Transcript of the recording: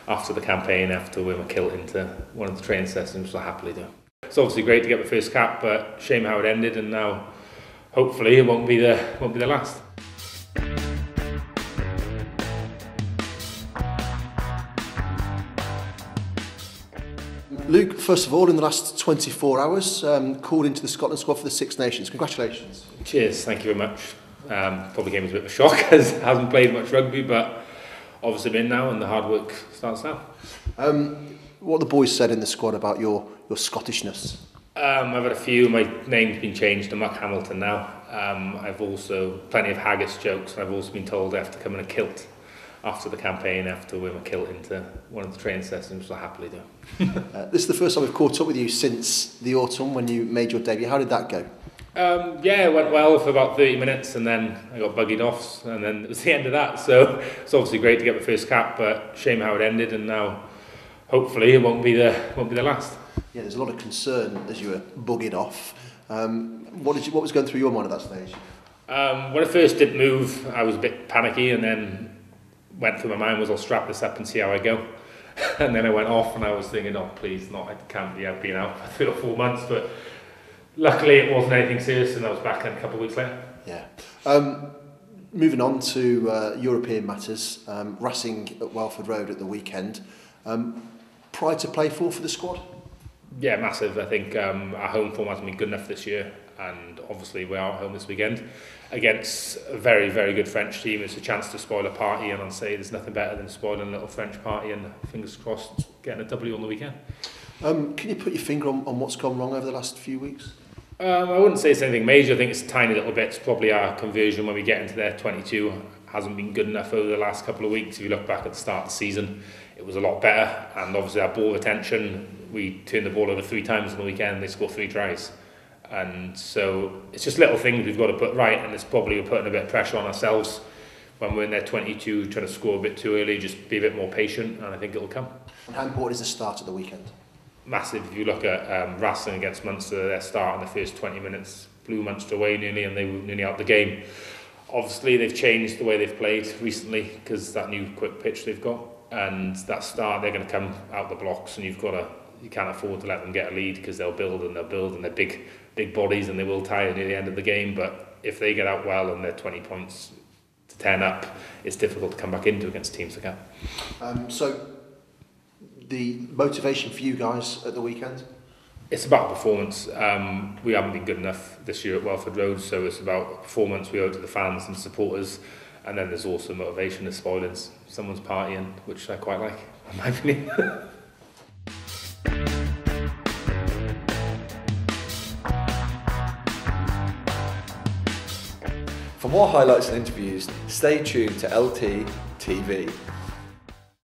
after the campaign, after wear my kilt into one of the training sessions, which I happily do. It's obviously great to get the first cap, but shame how it ended, and now hopefully it won't be the last. Luke, first of all, in the last 24 hours, called into the Scotland squad for the Six Nations. Congratulations. Cheers, thank you very much. Probably came as a bit of a shock as I hasn't played much rugby, but obviously I'm in now and the hard work starts now. What the boys said in the squad about your Scottishness? I've had a few. My name's been changed to Muck Hamilton now. I've also plenty of haggis jokes, and I've also been told I have to come in a kilt after the campaign, after wear my kilt into one of the training sessions, which I happily do. This is the first time we've caught up with you since the autumn when you made your debut. How did that go? Yeah, it went well for about 30 minutes, and then I got buggied off, and then it was the end of that. So it's obviously great to get the first cap, but shame how it ended, and now hopefully it won't be the last. Yeah, there's a lot of concern as you were buggied off. What was going through your mind at that stage? When I first did move, I was a bit panicky, and then went through my mind was I'll strap this up and see how I go. And then I went off, and I was thinking, oh please, not, I can't be out being out for 3 or 4 months, but luckily it wasn't anything serious, and I was back then a couple of weeks later. Yeah. Moving on to European matters, Racing at Welford Road at the weekend. Pride to play for the squad? Yeah, massive. I think our home form hasn't been good enough this year, and obviously we are at home this weekend against a very, very good French team. It's a chance to spoil a party, and I'll say there's nothing better than spoiling a little French party, and fingers crossed getting a W on the weekend. Can you put your finger on what's gone wrong over the last few weeks? I wouldn't say it's anything major. I think it's a tiny little bit. It's probably our conversion when we get into their 22 hasn't been good enough over the last couple of weeks. If you look back at the start of the season, it was a lot better, and obviously our ball retention, we turned the ball over 3 times on the weekend, they scored 3 tries. And so it's just little things we've got to put right, and it's probably we're putting a bit of pressure on ourselves when we're in their 22, trying to score a bit too early. Just be a bit more patient, and I think it'll come. And how important is the start at the weekend? Massive. If you look at Racing against Munster, their start in the first 20 minutes blew Munster away nearly, and they were nearly out the game. Obviously they've changed the way they've played recently because that new quick pitch they've got, and that start they're going to come out the blocks, and you can't afford to let them get a lead because they'll build and they're big bodies, and they will tire near the end of the game. But if they get out well and they're 20 points to 10 up, it's difficult to come back into against teams like that. So the motivation for you guys at the weekend? It's about performance. We haven't been good enough this year at Welford Road, so it's about performance we owe to the fans and supporters, and then there's also motivation of spoiling someone's partying, which I quite like, in my opinion. For more highlights and interviews, stay tuned to LT TV.